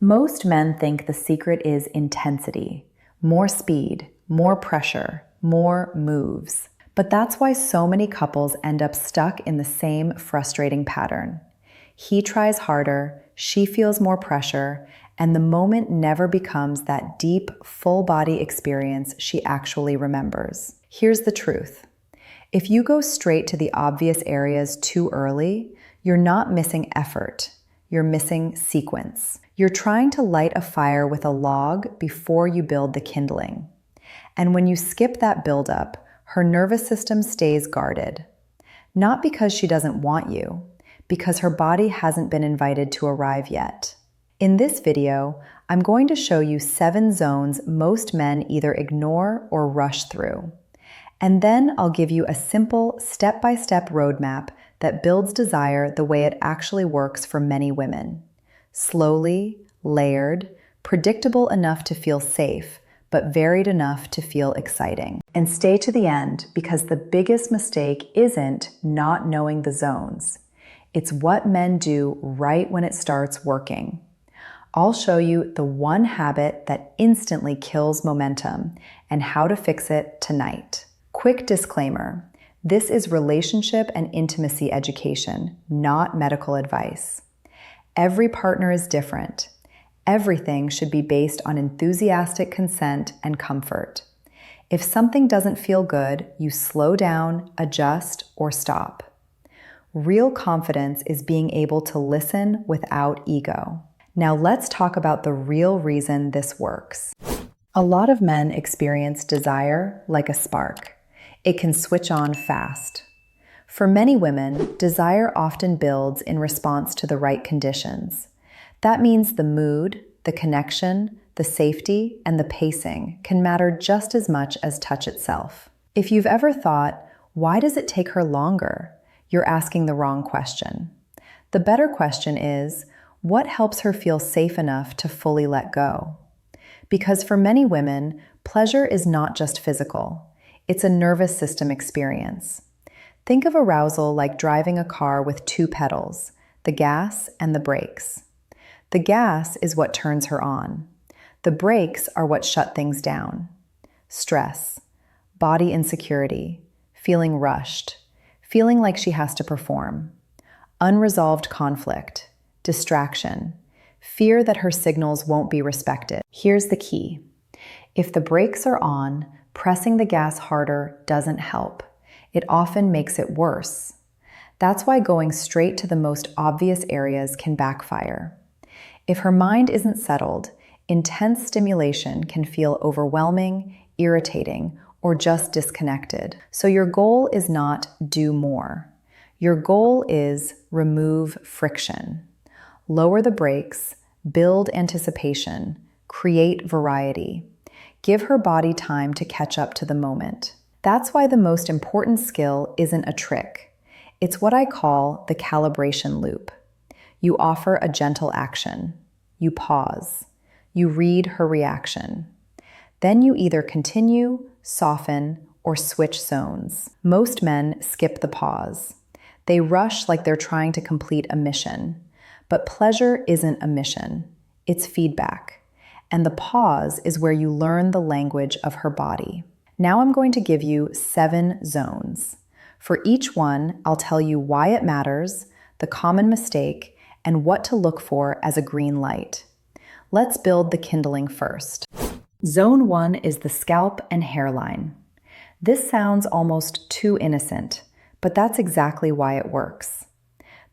Most men think the secret is intensity, more speed, more pressure, more moves. But that's why so many couples end up stuck in the same frustrating pattern. He tries harder, she feels more pressure, and the moment never becomes that deep, full-body experience she actually remembers. Here's the truth. If you go straight to the obvious areas too early, you're not missing effort. You're missing sequence. You're trying to light a fire with a log before you build the kindling. And when you skip that buildup, her nervous system stays guarded. Not because she doesn't want you, because her body hasn't been invited to arrive yet. In this video, I'm going to show you 7 zones most men either ignore or rush through. And then I'll give you a simple step-by-step roadmap that builds desire the way it actually works for many women. Slowly, layered, predictable enough to feel safe, but varied enough to feel exciting. And stay to the end, because the biggest mistake isn't not knowing the zones. It's what men do right when it starts working. I'll show you the one habit that instantly kills momentum and how to fix it tonight. Quick disclaimer, this is relationship and intimacy education, not medical advice. Every partner is different. Everything should be based on enthusiastic consent and comfort. If something doesn't feel good, you slow down, adjust, or stop. Real confidence is being able to listen without ego. Now let's talk about the real reason this works. A lot of men experience desire like a spark. It can switch on fast. For many women, desire often builds in response to the right conditions. That means the mood, the connection, the safety, and the pacing can matter just as much as touch itself. If you've ever thought, why does it take her longer? You're asking the wrong question. The better question is, what helps her feel safe enough to fully let go? Because for many women, pleasure is not just physical. It's a nervous system experience. Think of arousal like driving a car with 2 pedals, the gas and the brakes. The gas is what turns her on. The brakes are what shut things down. Stress, body insecurity, feeling rushed, feeling like she has to perform, unresolved conflict, distraction, fear that her signals won't be respected. Here's the key. If the brakes are on, pressing the gas harder doesn't help. It often makes it worse. That's why going straight to the most obvious areas can backfire. If her mind isn't settled, intense stimulation can feel overwhelming, irritating, or just disconnected. So your goal is not do more. Your goal is remove friction. Lower the brakes, build anticipation, create variety. Give her body time to catch up to the moment. That's why the most important skill isn't a trick. It's what I call the calibration loop. You offer a gentle action. You pause. You read her reaction. Then you either continue, soften, or switch zones. Most men skip the pause. They rush like they're trying to complete a mission. But pleasure isn't a mission. It's feedback. And the pause is where you learn the language of her body. Now I'm going to give you 7 zones. For each one, I'll tell you why it matters, the common mistake, and what to look for as a green light. Let's build the kindling first. Zone 1 is the scalp and hairline. This sounds almost too innocent, but that's exactly why it works.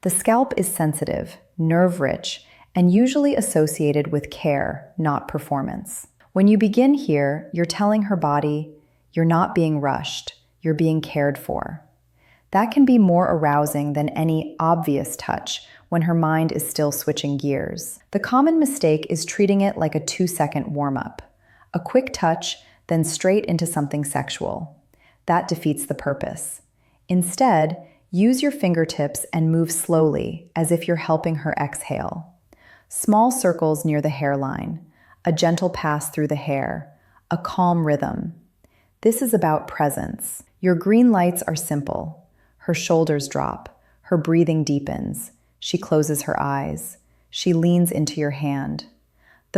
The scalp is sensitive, nerve-rich, and usually associated with care, not performance. When you begin here, you're telling her body, you're not being rushed, you're being cared for. That can be more arousing than any obvious touch when her mind is still switching gears. The common mistake is treating it like a 2-second warm-up. A quick touch, then straight into something sexual. That defeats the purpose. Instead, use your fingertips and move slowly, as if you're helping her exhale. Small circles near the hairline, a gentle pass through the hair, a calm rhythm. This is about presence. Your green lights are simple. Her shoulders drop, her breathing deepens. She closes her eyes. She leans into your hand.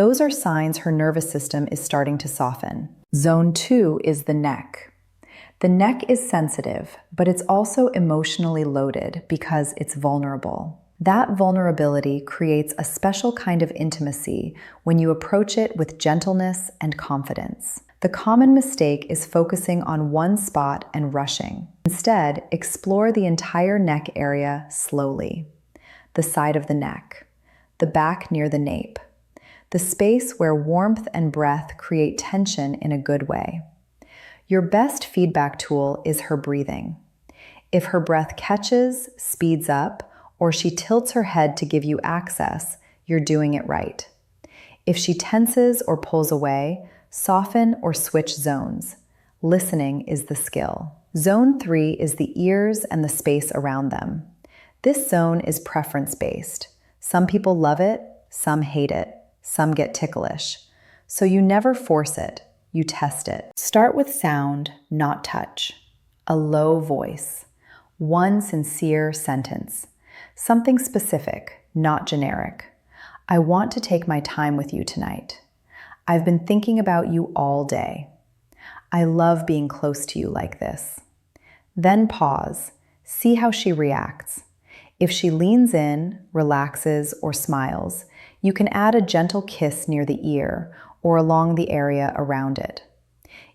Those are signs her nervous system is starting to soften. Zone 2 is the neck. The neck is sensitive, but it's also emotionally loaded because it's vulnerable. That vulnerability creates a special kind of intimacy when you approach it with gentleness and confidence. The common mistake is focusing on one spot and rushing. Instead, explore the entire neck area slowly. The side of the neck, the back near the nape, the space where warmth and breath create tension in a good way. Your best feedback tool is her breathing. If her breath catches, speeds up, or she tilts her head to give you access, you're doing it right. If she tenses or pulls away, soften or switch zones. Listening is the skill. Zone 3 is the ears and the space around them. This zone is preference-based. Some people love it, some hate it, some get ticklish. So you never force it, you test it. Start with sound, not touch. A low voice. One sincere sentence. Something specific, not generic. I want to take my time with you tonight. I've been thinking about you all day. I love being close to you like this. Then pause. See how she reacts. If she leans in, relaxes, or smiles, you can add a gentle kiss near the ear or along the area around it.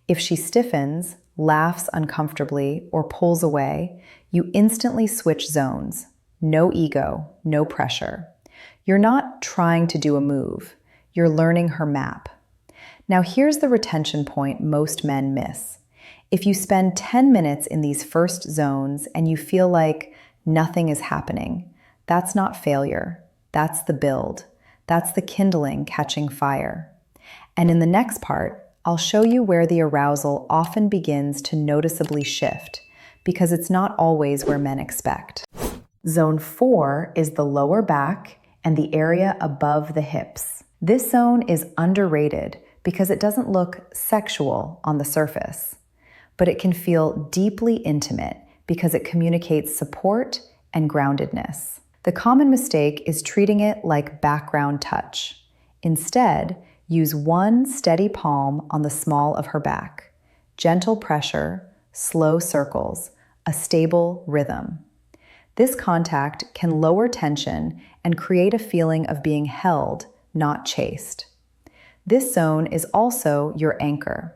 If she stiffens, laughs uncomfortably, or pulls away, you instantly switch zones. No ego, no pressure. You're not trying to do a move. You're learning her map. Now here's the retention point most men miss. If you spend 10 minutes in these first zones and you feel like nothing is happening, that's not failure. That's the build. That's the kindling catching fire. And in the next part, I'll show you where the arousal often begins to noticeably shift, because it's not always where men expect. Zone 4 is the lower back and the area above the hips. This zone is underrated because it doesn't look sexual on the surface, but it can feel deeply intimate because it communicates support and groundedness. The common mistake is treating it like background touch. Instead, use one steady palm on the small of her back. Gentle pressure, slow circles, a stable rhythm. This contact can lower tension and create a feeling of being held, not chased. This zone is also your anchor.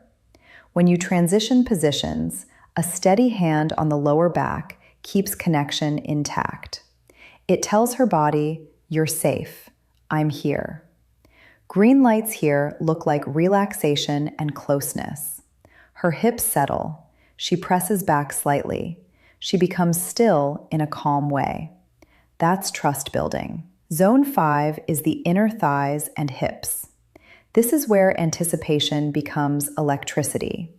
When you transition positions, a steady hand on the lower back keeps connection intact. It tells her body, you're safe, I'm here. Green lights here look like relaxation and closeness. Her hips settle. She presses back slightly. She becomes still in a calm way. That's trust building. Zone 5 is the inner thighs and hips. This is where anticipation becomes electricity.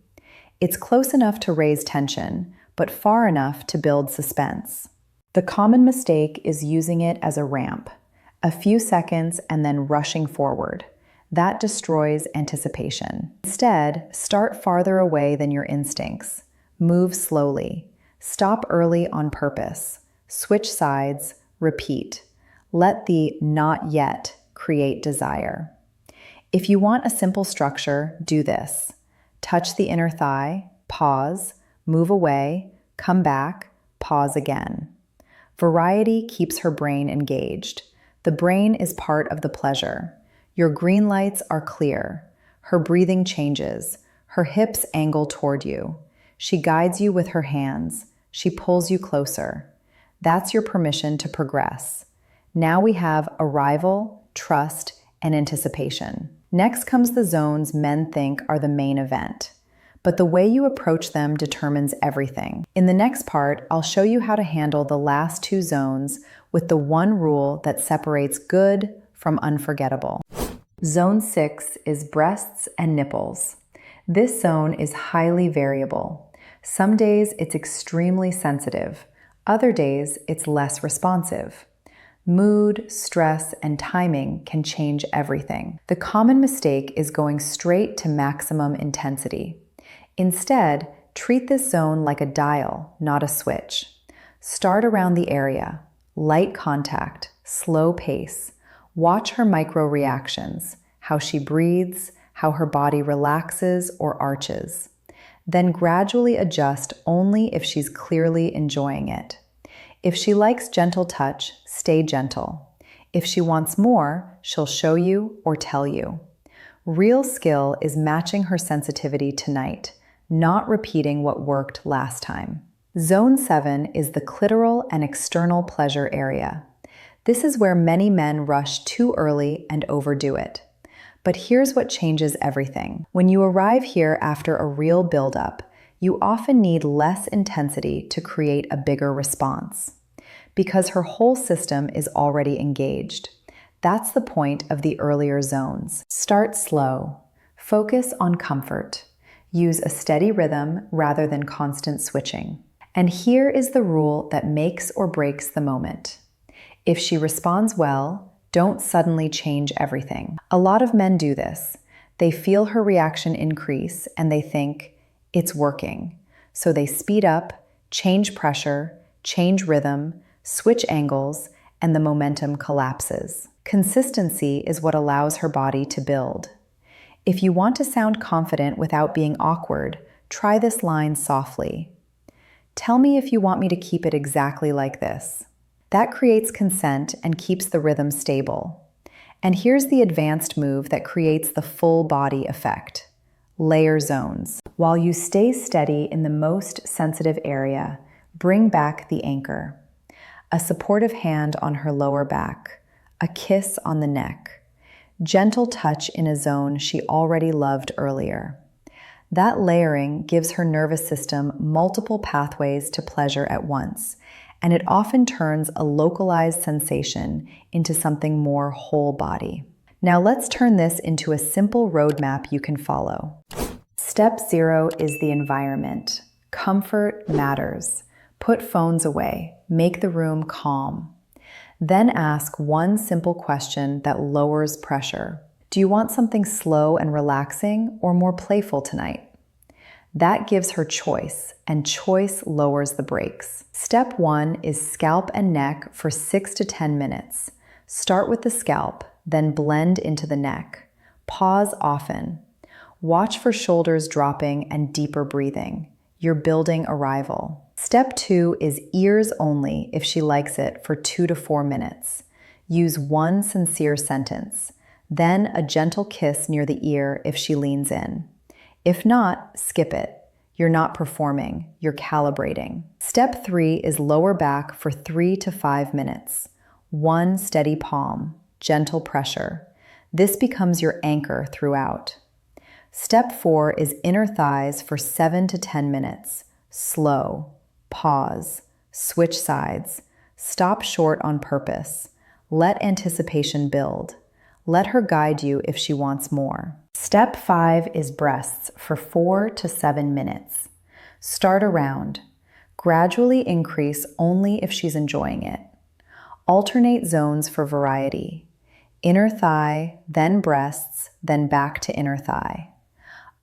It's close enough to raise tension, but far enough to build suspense. The common mistake is using it as a ramp, a few seconds and then rushing forward. That destroys anticipation. Instead, start farther away than your instincts. Move slowly. Stop early on purpose. Switch sides. Repeat. Let the not yet create desire. If you want a simple structure, do this. Touch the inner thigh, pause, move away, come back, pause again. Variety keeps her brain engaged. The brain is part of the pleasure. Your green lights are clear. Her breathing changes. Her hips angle toward you. She guides you with her hands. She pulls you closer. That's your permission to progress. Now we have arrival, trust, and anticipation. Next comes the zones men think are the main event. But the way you approach them determines everything. In the next part, I'll show you how to handle the last two zones with the one rule that separates good from unforgettable. Zone 6 is breasts and nipples. This zone is highly variable. Some days it's extremely sensitive. Other days it's less responsive. Mood, stress, and timing can change everything. The common mistake is going straight to maximum intensity. Instead, treat this zone like a dial, not a switch. Start around the area. Light contact, slow pace. Watch her micro reactions. how she breathes, how her body relaxes or arches. Then gradually adjust only if she's clearly enjoying it. If she likes gentle touch, stay gentle. If she wants more, she'll show you or tell you. Real skill is matching her sensitivity tonight, not repeating what worked last time. Zone 7 is the clitoral and external pleasure area. This is where many men rush too early and overdo it. But here's what changes everything. When you arrive here after a real buildup, you often need less intensity to create a bigger response. Because her whole system is already engaged. That's the point of the earlier zones. Start slow. Focus on comfort. Use a steady rhythm rather than constant switching. And here is the rule that makes or breaks the moment. If she responds well, don't suddenly change everything. A lot of men do this. They feel her reaction increase and they think, it's working. So they speed up, change pressure, change rhythm, switch angles, and the momentum collapses. Consistency is what allows her body to build. If you want to sound confident without being awkward, try this line softly. Tell me if you want me to keep it exactly like this. That creates consent and keeps the rhythm stable. And here's the advanced move that creates the full body effect. Layer zones. While you stay steady in the most sensitive area, bring back the anchor. A supportive hand on her lower back, a kiss on the neck, gentle touch in a zone she already loved earlier. That layering gives her nervous system multiple pathways to pleasure at once, and it often turns a localized sensation into something more whole body. Now let's turn this into a simple roadmap you can follow. Step 0 is the environment. Comfort matters. Put phones away. Make the room calm. Then ask one simple question that lowers pressure. Do you want something slow and relaxing or more playful tonight? That gives her choice, and choice lowers the brakes. Step 1 is scalp and neck for 6 to 10 minutes. Start with the scalp, then blend into the neck. Pause often. Watch for shoulders dropping and deeper breathing. You're building arrival. Step 2 is ears only if she likes it for 2 to 4 minutes. Use one sincere sentence, then a gentle kiss near the ear if she leans in. If not, skip it. You're not performing, you're calibrating. Step 3 is lower back for 3 to 5 minutes. One steady palm, gentle pressure. This becomes your anchor throughout. Step 4 is inner thighs for 7 to 10 minutes. Slow. Pause. Switch sides. Stop short on purpose. Let anticipation build. Let her guide you if she wants more. Step 5 is breasts for 4 to 7 minutes. Start around. Gradually increase only if she's enjoying it. Alternate zones for variety. Inner thigh, then breasts, then back to inner thigh.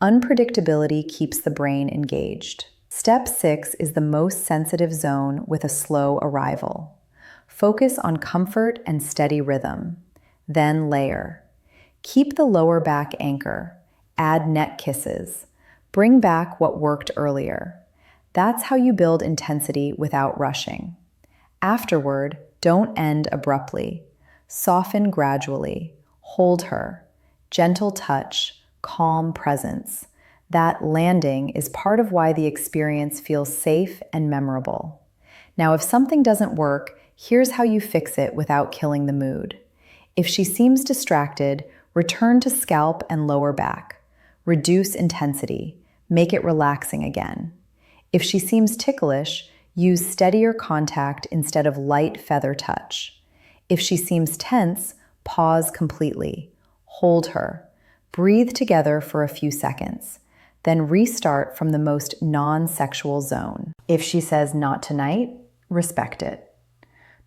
Unpredictability keeps the brain engaged. Step 6 is the most sensitive zone with a slow arrival. Focus on comfort and steady rhythm. Then layer. Keep the lower back anchor. Add neck kisses. Bring back what worked earlier. That's how you build intensity without rushing. Afterward, don't end abruptly. Soften gradually. Hold her. Gentle touch. Calm presence. That landing is part of why the experience feels safe and memorable. Now, if something doesn't work, here's how you fix it without killing the mood. If she seems distracted, return to scalp and lower back. Reduce intensity. Make it relaxing again. If she seems ticklish, use steadier contact instead of light feather touch. If she seems tense, pause completely. Hold her. Breathe together for a few seconds. Then restart from the most non-sexual zone. If she says not tonight, respect it.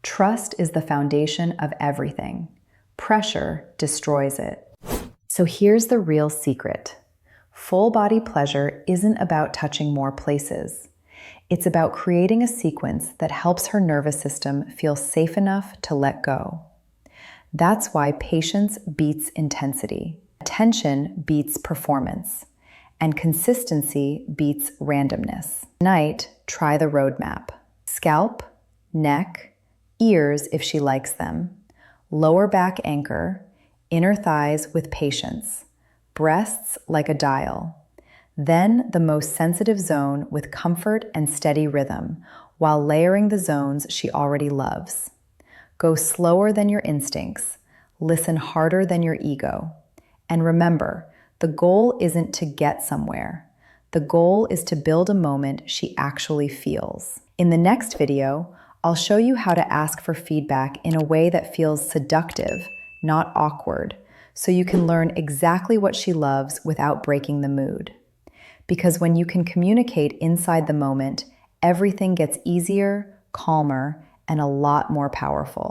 Trust is the foundation of everything. Pressure destroys it. So here's the real secret. Full body pleasure isn't about touching more places. It's about creating a sequence that helps her nervous system feel safe enough to let go. That's why patience beats intensity, attention beats performance, and consistency beats randomness. Tonight, try the roadmap. Scalp, neck, ears if she likes them, lower back anchor, inner thighs with patience, breasts like a dial. Then the most sensitive zone with comfort and steady rhythm, while layering the zones she already loves. Go slower than your instincts, listen harder than your ego. And remember, the goal isn't to get somewhere. The goal is to build a moment she actually feels. In the next video, I'll show you how to ask for feedback in a way that feels seductive, not awkward, so you can learn exactly what she loves without breaking the mood. Because when you can communicate inside the moment, everything gets easier, calmer, and a lot more powerful.